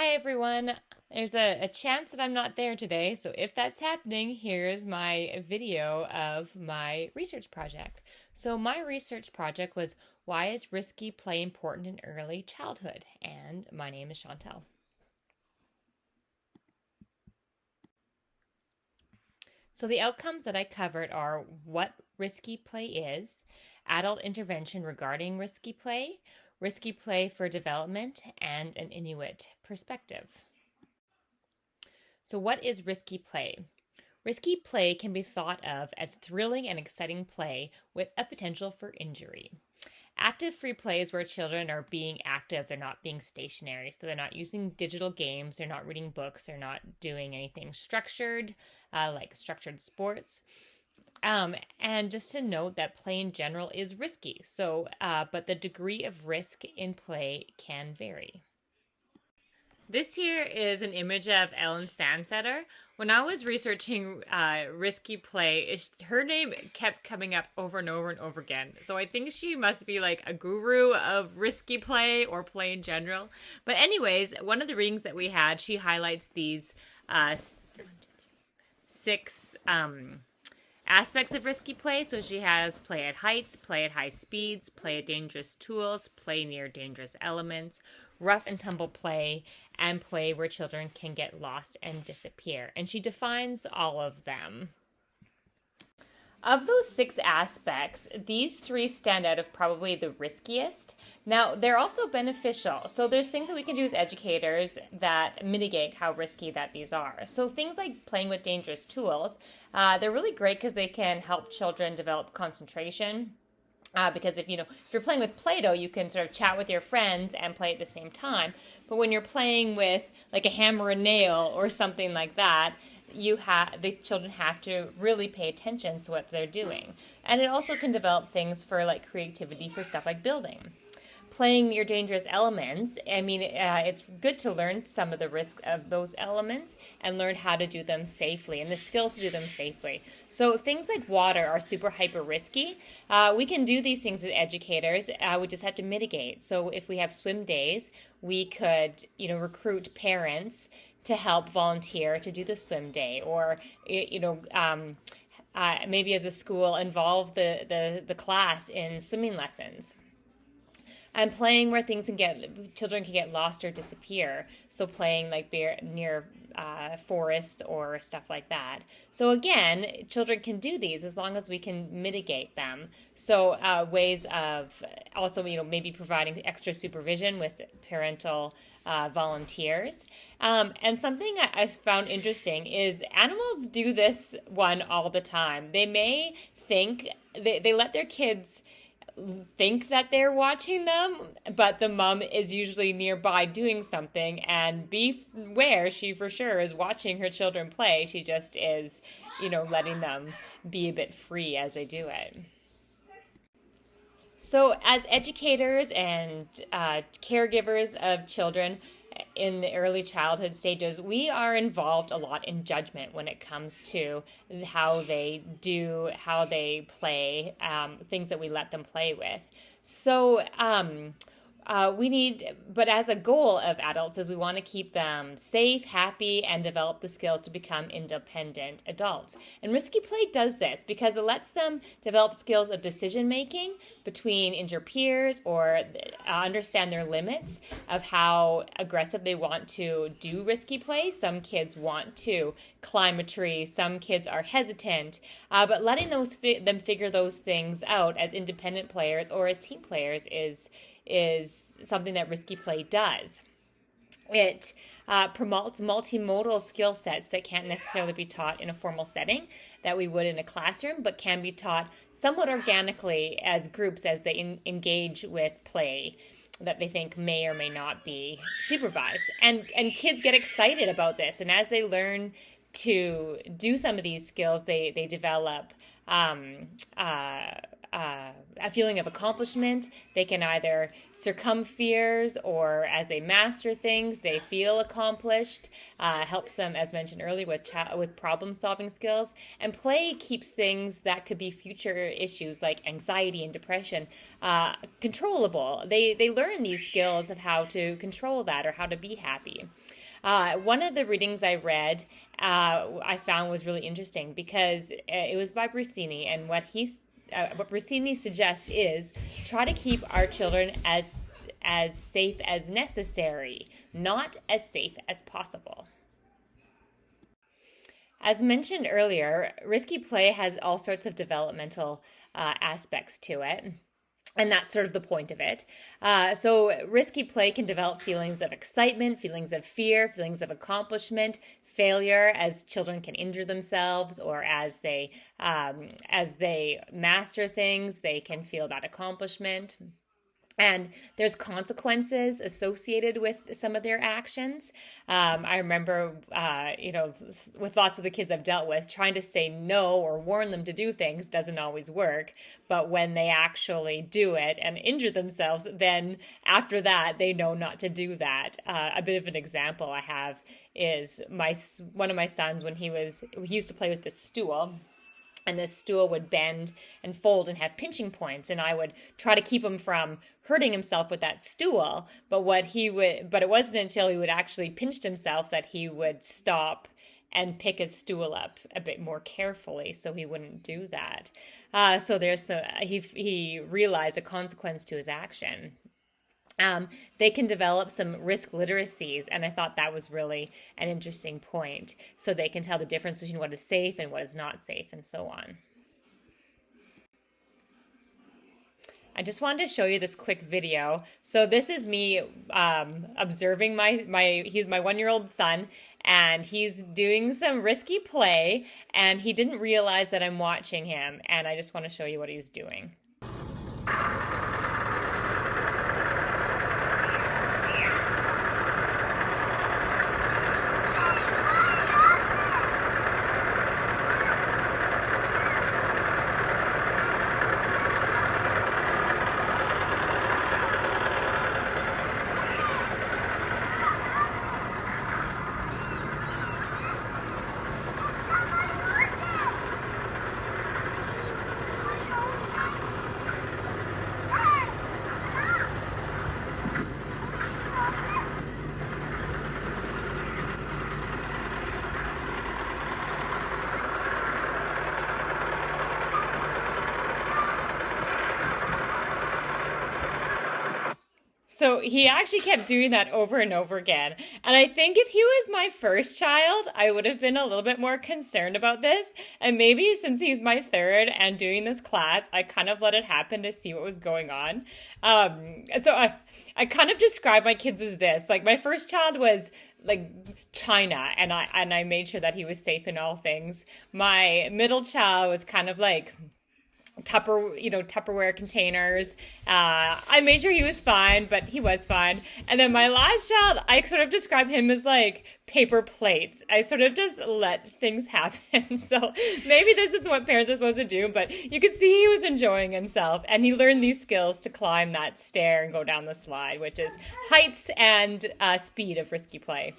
Hi everyone. There's a chance that I'm not there today, so if that's happening, here's my video of my research project. So my research project was, why is risky play important in early childhood? And my name is Chantelle. So the outcomes that I covered are what risky play is, adult intervention regarding risky play for development, and an Inuit perspective. So, what is risky play? Risky play can be thought of as thrilling and exciting play with a potential for injury. Active free play is where children are being active, they're not being stationary. So, they're not using digital games, they're not reading books, they're not doing anything structured, like structured sports. And just to note that play in general is risky. But the degree of risk in play can vary. This here is an image of Ellen Sandsetter. When I was researching risky play, her name kept coming up over and over and over again. So I think she must be like a guru of risky play or play in general. But anyways, one of the readings that we had, she highlights these six aspects of risky play. So she has play at heights, play at high speeds, play at dangerous tools, play near dangerous elements, rough and tumble play, and play where children can get lost and disappear. And she defines all of them. Of those six aspects, these three stand out as probably the riskiest. Now, they're also beneficial. So there's things that we can do as educators that mitigate how risky that these are. So things like playing with dangerous tools, they're really great because they can help children develop concentration. Because if you're playing with Play-Doh, you can sort of chat with your friends and play at the same time. But when you're playing with like a hammer and nail or something like that, the children have to really pay attention to what they're doing. And it also can develop things for like creativity for stuff like building. Playing near dangerous elements, it's good to learn some of the risks of those elements and learn how to do them safely and the skills to do them safely. So things like water are super hyper risky. We can do these things as educators. We just have to mitigate. So if we have swim days, we could, recruit parents to help volunteer to do the swim day, or, maybe as a school involve the class in swimming lessons. And playing where children can get lost or disappear. So playing like near forests or stuff like that. So again, children can do these as long as we can mitigate them. So ways of also, maybe providing extra supervision with parental volunteers. And something I found interesting is animals do this one all the time. They may think, they let their kids think that they're watching them, but the mom is usually nearby doing something, and beware, she for sure is watching her children play. She just is, letting them be a bit free as they do it. So as educators and caregivers of children in the early childhood stages, we are involved a lot in judgment when it comes to how they play, things that we let them play with. So but as a goal of adults is we want to keep them safe, happy, and develop the skills to become independent adults. And risky play does this because it lets them develop skills of decision making between inter peers, or understand their limits of how aggressive they want to do risky play. Some kids want to climb a tree. Some kids are hesitant. But letting them figure those things out as independent players or as team players is something that risky play does. It promotes multimodal skill sets that can't necessarily be taught in a formal setting that we would in a classroom, but can be taught somewhat organically as groups as they engage with play that they think may or may not be supervised. And kids get excited about this. And as they learn to do some of these skills, they develop a feeling of accomplishment. They can either succumb fears, or as they master things, they feel accomplished. Helps them, as mentioned earlier, with problem-solving skills. And play keeps things that could be future issues like anxiety and depression controllable. They learn these skills of how to control that or how to be happy. One of the readings I read I found was really interesting because it was by Brusini, and what Brusini suggests is try to keep our children as safe as necessary, not as safe as possible. As mentioned earlier, risky play has all sorts of developmental aspects to it. And that's sort of the point of it. So risky play can develop feelings of excitement, feelings of fear, feelings of accomplishment, failure, as children can injure themselves, or as they master things, they can feel that accomplishment. And there's consequences associated with some of their actions. I remember, with lots of the kids I've dealt with, trying to say no or warn them to do things doesn't always work. But when they actually do it and injure themselves, then after that, they know not to do that. A bit of an example I have is one of my sons, when he used to play with this stool. And this stool would bend and fold and have pinching points, and I would try to keep him from hurting himself with that stool. But it wasn't until he would actually pinch himself that he would stop and pick his stool up a bit more carefully, so he wouldn't do that. He realized a consequence to his action. They can develop some risk literacies, and I thought that was really an interesting point. So they can tell the difference between what is safe and what is not safe, and so on. I just wanted to show you this quick video. So this is me observing he's my 1-year-old son, and he's doing some risky play, and he didn't realize that I'm watching him, and I just want to show you what he was doing. So he actually kept doing that over and over again. And I think if he was my first child, I would have been a little bit more concerned about this. And maybe since he's my third and doing this class, I kind of let it happen to see what was going on. So I kind of describe my kids as this. Like, my first child was like China, and I made sure that he was safe in all things. My middle child was kind of like Tupperware containers. I made sure he was fine, but he was fine. And then my last child, I sort of describe him as like paper plates. I sort of just let things happen. So maybe this is what parents are supposed to do, but you could see he was enjoying himself, and he learned these skills to climb that stair and go down the slide, which is heights and speed of risky play.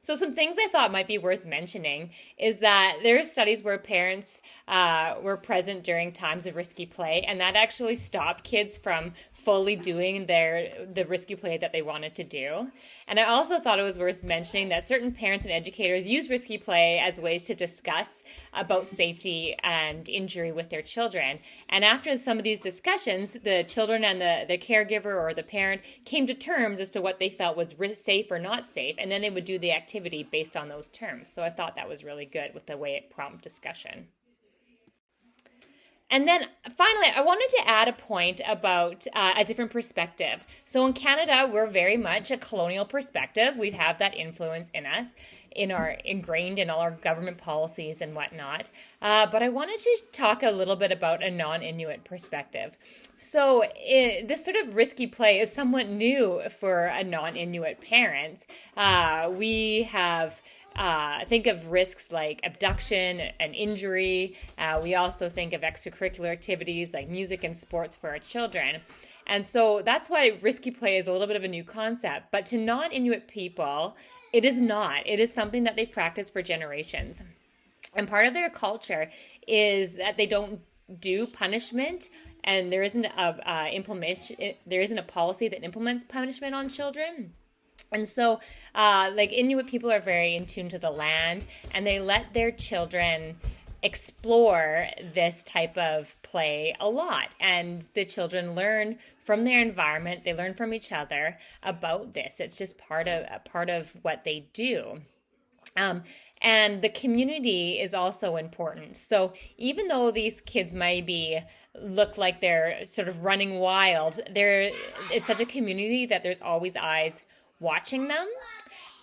So some things I thought might be worth mentioning is that there are studies where parents were present during times of risky play, and that actually stopped kids from fully doing the risky play that they wanted to do. And I also thought it was worth mentioning that certain parents and educators use risky play as ways to discuss about safety and injury with their children. And after some of these discussions, the children and the caregiver or the parent came to terms as to what they felt was safe or not safe, and then they would do the activity based on those terms. So I thought that was really good with the way it prompted discussion. And then finally, I wanted to add a point about a different perspective. So in Canada, we're very much a colonial perspective. We have that influence in us, ingrained in all our government policies and whatnot. But I wanted to talk a little bit about a non-Inuit perspective. So this sort of risky play is somewhat new for a non-Inuit parent. We have think of risks like abduction and injury. We also think of extracurricular activities like music and sports for our children. And so that's why risky play is a little bit of a new concept. But to non-Inuit people, it is not. It is something that they've practiced for generations. And part of their culture is that they don't do punishment, and there isn't a policy that implements punishment on children. And so, like Inuit people are very in tune to the land, and they let their children explore this type of play a lot, and the children learn from their environment. They learn from each other about this. It's just part of what they do. And the community is also important. So even though these kids maybe look like they're sort of running wild, it's such a community that there's always eyes watching them.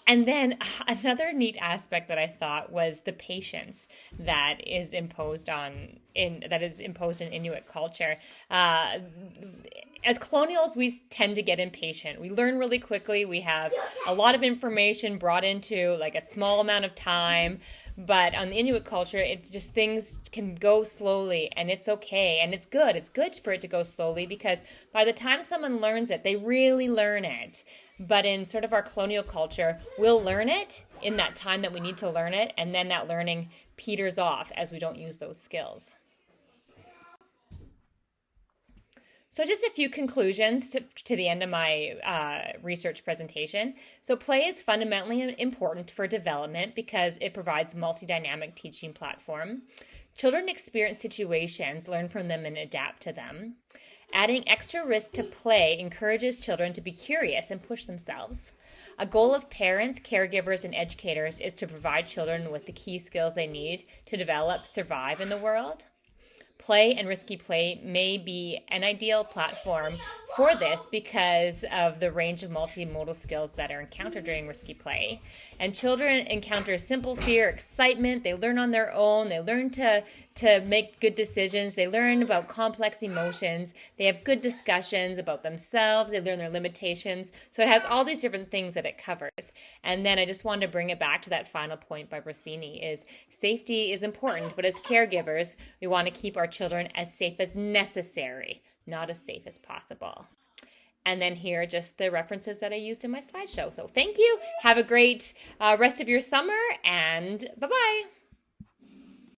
And then another neat aspect that I thought was the patience that is imposed in Inuit culture. As colonials, we tend to get impatient. We learn really quickly. We have a lot of information brought into like a small amount of time. But on the Inuit culture, it's just things can go slowly, and it's okay, and it's good. It's good for it to go slowly because by the time someone learns it, they really learn it. But in sort of our colonial culture, we'll learn it in that time that we need to learn it, and then that learning peters off as we don't use those skills. So just a few conclusions to the end of my research presentation. So play is fundamentally important for development because it provides a multi-dynamic teaching platform. Children experience situations, learn from them, and adapt to them. Adding extra risk to play encourages children to be curious and push themselves. A goal of parents, caregivers, and educators is to provide children with the key skills they need to develop, survive in the world. Play and risky play may be an ideal platform for this because of the range of multimodal skills that are encountered during risky play. And children encounter simple fear, excitement. They learn on their own. They learn to make good decisions. They learn about complex emotions. They have good discussions about themselves. They learn their limitations. So it has all these different things that it covers. And then I just wanted to bring it back to that final point by Rossini is safety is important, but as caregivers, we want to keep our children as safe as necessary, not as safe as possible. And then here are just the references that I used in my slideshow. So thank you. Have a great rest of your summer, and bye-bye.